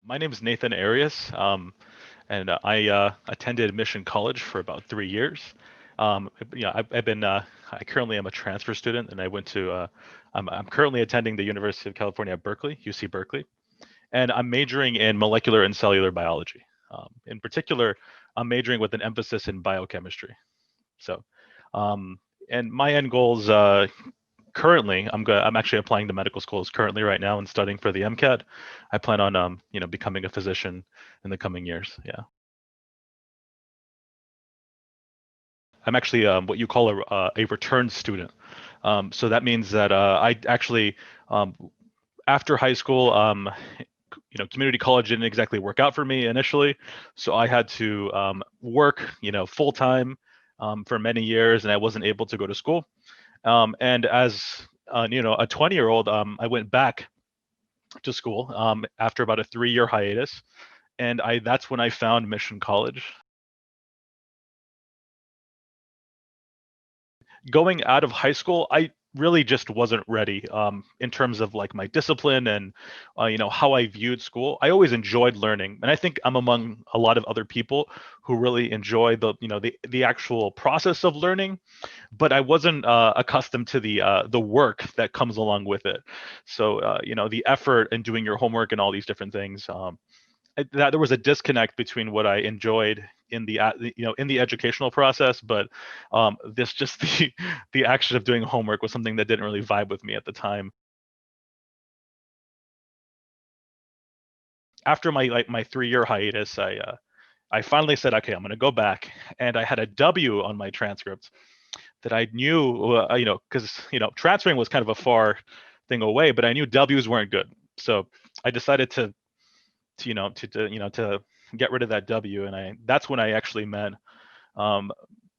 My name is Nathan Arias, and I attended Mission College for about 3 years. I've been I currently am a transfer student, and I'm currently attending the University of California at Berkeley, UC Berkeley, and I'm majoring in molecular and cellular biology. In particular, I'm majoring with an emphasis in biochemistry. So, um, and my end goals currently, I'm actually applying to medical schools currently right now and studying for the MCAT. I plan on becoming a physician in the coming years. Yeah, I'm actually what you call a return student. So that means that I actually um, after high school, community college didn't exactly work out for me initially, so I had to work, full time for many years, and I wasn't able to go to school. And as a 20-year-old, I went back to school after about a 3-year hiatus, and I that's when I found Mission College. Going out of high school, I really just wasn't ready in terms of like my discipline and how I viewed school. I always enjoyed learning, and I think I'm among a lot of other people who really enjoy the actual process of learning, but I wasn't accustomed to the work that comes along with it. So the effort and doing your homework and all these different things. That there was a disconnect between what I enjoyed in in the educational process, but this just the action of doing homework was something that didn't really vibe with me at the time. After my 3-year hiatus, I finally said, okay, I'm going to go back, and I had a W on my transcript that I knew, because transferring was kind of a far thing away, but I knew W's weren't good, so I decided to get rid of that W, and that's when I actually met um,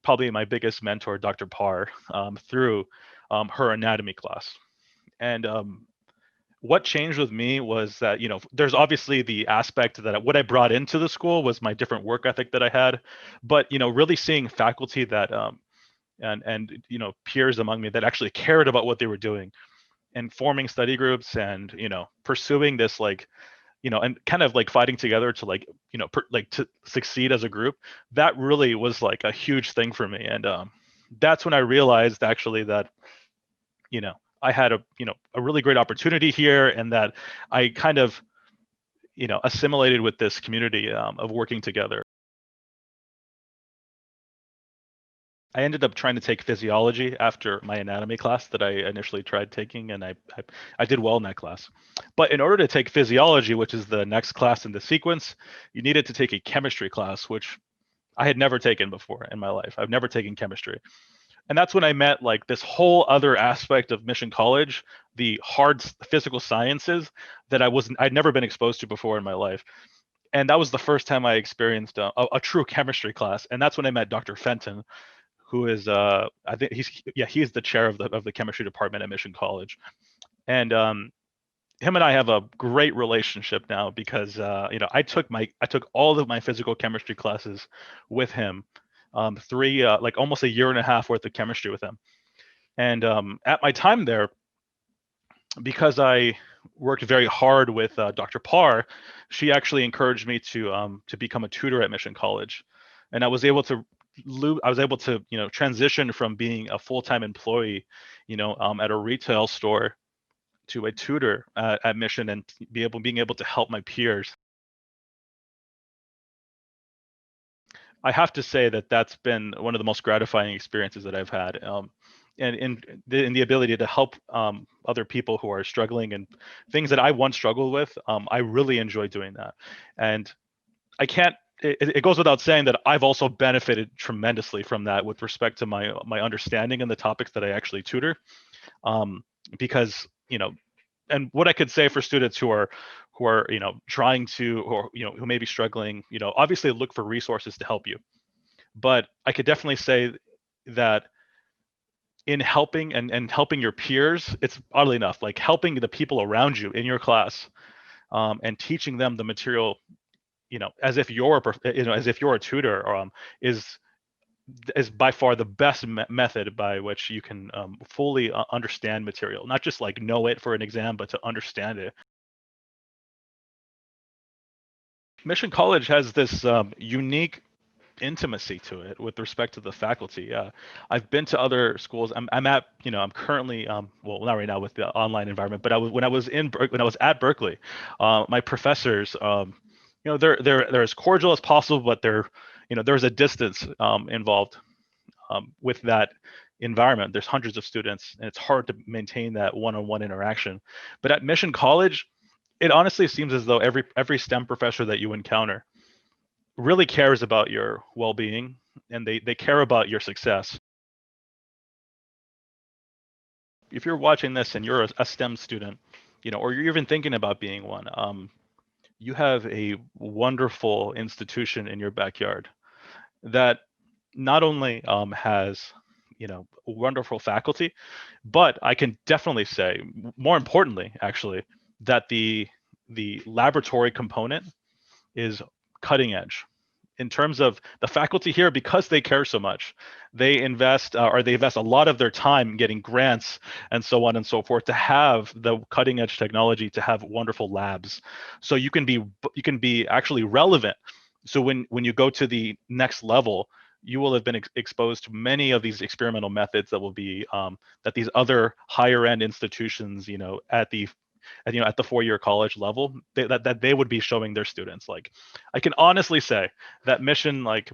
probably my biggest mentor, Dr. Parr, through her anatomy class. And what changed with me was that there's obviously the aspect that what I brought into the school was my different work ethic that I had, but really seeing faculty that and peers among me that actually cared about what they were doing and forming study groups and pursuing this like and kind of like fighting together to like like to succeed as a group. That really was like a huge thing for me, and that's when I realized actually that you know I had a really great opportunity here, and that I kind of assimilated with this community of working together. I ended up trying to take physiology after my anatomy class that I initially tried taking, and I did well in that class. But in order to take physiology, which is the next class in the sequence, you needed to take a chemistry class, which I had never taken before in my life. I've never taken chemistry. And that's when I met like this whole other aspect of Mission College, the hard physical sciences that I'd never been exposed to before in my life. And that was the first time I experienced a true chemistry class. And that's when I met Dr. Fenton, who is I think he's the chair of the chemistry department at Mission College, and him and I have a great relationship now because I took all of my physical chemistry classes with him, three like almost a year and a half worth of chemistry with him, and at my time there, because I worked very hard with Dr. Parr, she actually encouraged me to become a tutor at Mission College, and I was able to transition from being a full-time employee, at a retail store to a tutor at Mission and being able to help my peers. I have to say that that's been one of the most gratifying experiences that I've had. And in the ability to help other people who are struggling and things that I once struggled with, I really enjoy doing that. And I can't. It goes without saying that I've also benefited tremendously from that with respect to my understanding and the topics that I actually tutor. Because and what I could say for students who are trying to, or who may be struggling, obviously look for resources to help you. But I could definitely say that in helping and helping your peers, it's oddly enough like helping the people around you in your class, and teaching them the material, as if you're as if you're a tutor, is is by far the best method by which you can fully understand material, not just like know it for an exam, but to understand it. Mission College has this unique intimacy to it with respect to the faculty. I've been to other schools. I'm at, I'm currently, well, not right now with the online environment, but when I was when I was at Berkeley, my professors, they're as cordial as possible, but there's a distance involved with that environment. There's hundreds of students, and it's hard to maintain that one-on-one interaction. But at Mission College, it honestly seems as though every STEM professor that you encounter really cares about your well-being, and they care about your success. If you're watching this and you're a STEM student, or you're even thinking about being one, you have a wonderful institution in your backyard that not only has wonderful faculty, but I can definitely say, more importantly, actually, that the laboratory component is cutting edge in terms of the faculty here. Because they care so much, they invest a lot of their time getting grants and so on and so forth to have the cutting edge technology, to have wonderful labs, so you can be actually relevant. So when you go to the next level, you will have been exposed to many of these experimental methods that will be that these other higher end institutions, at the at the 4-year college level, that they would be showing their students. Like, I can honestly say that Mission, like,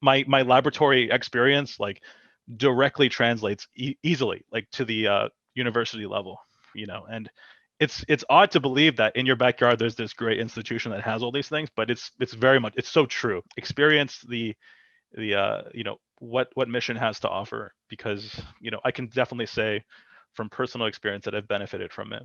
my laboratory experience, like, directly translates easily, like, to the university level. And it's odd to believe that in your backyard there's this great institution that has all these things, but it's very much, it's so true. Experience the what Mission has to offer, because I can definitely say from personal experience that I've benefited from it.